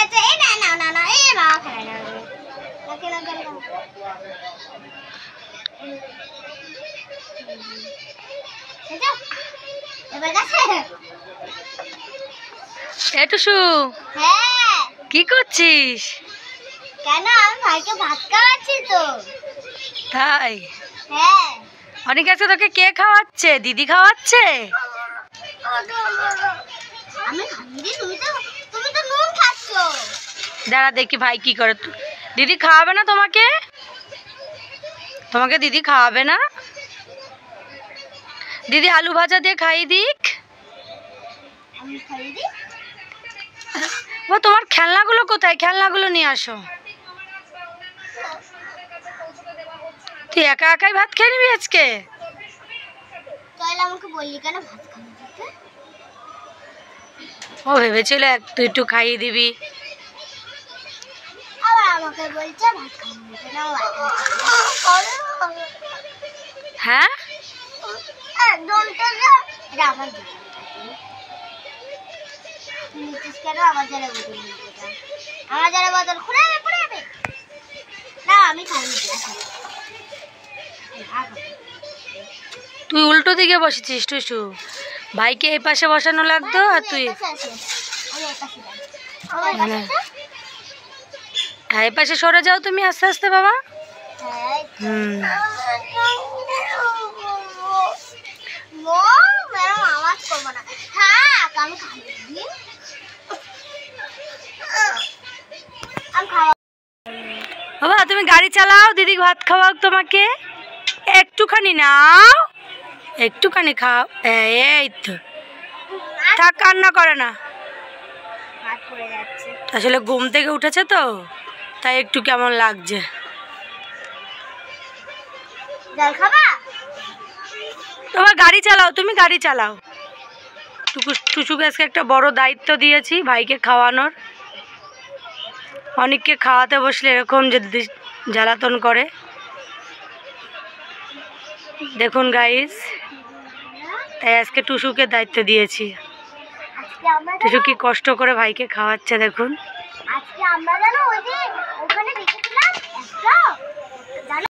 গেছে। এই না না না না এই মা খায় না ওকে না কেন এটা এবার গেছে এটুসু হ্যাঁ কি করছিস? কেন আমি ভাইকে ভাত খাওয়াচ্ছি তো। তাই? হ্যাঁ অনেক আছে। তোকে কে খাওয়াচ্ছে? দিদি খাওয়াচ্ছে? আমি খাইনি তুমি তো নুন খাচ্ছ। দাঁড়া দেখি ভাই কি করে। দিদি খাওয়াবে না তোমাকে? তোমাকে দিদি খাওয়াবে না? দিদি আলু ভাজা দিয়ে খাইয়ে দিক। আমি খাইয়ে দিই। ও তোমার খেলনাগুলো কোথায়? খেলনাগুলো নিয়ে আসো। তুই একা একাই ভাত খেয়ে নিবি আজকে? তাহলে আমাকে বললি কেন ভাত খাওয়া দিতে? ও ভেবেছিল তুই একটু খাইয়ে দিবি। আবার আমাকে বলছে ভাত খাওয়া দিতে না। হ্যাঁ একদমটা না এটা আমার দিন নিতিস কেন আমার জায়গায় বদল নিতে আমার জায়গায় বদল খুলে পড়ে যাবে না। আমি খাইয়ে দিই। তুই উল্টো দিকে বসেছিস টুসু। ভাইকে এই পাশে বসানো লাগতো আর তুই এই পাশে সরে যাও তুমি আস্তে আস্তে বাবা। আওয়াজ করবো না থাক আমি খাইয়ে দিই। বাবা তুমি গাড়ি চালাও, দিদি ভাত খাওয়াও তোমাকে। একটুখানি নাও, একটুখানি খাও। এই তো থাক, কান্না করে না। আসলে ঘুম থেকে উঠেছে তো তাই একটু কেমন লাগছে। তোমার গাড়ি চালাও, তুমি গাড়ি চালাও। টুসুকে আজকে একটা বড় দায়িত্ব দিয়েছি ভাইকে খাওয়ানোর। অনেককে খাওয়াতে বসলে এরকম যদি জ্বালাতন করে। দেখুন গাইস, তাই আজকে টুসুকে দায়িত্ব দিয়েছি। টুসু কি কষ্ট করে ভাইকে খাওয়াচ্ছে দেখুন। আজকে আমরা জানো ওই যে ওখানে দেখেছিলাম একটা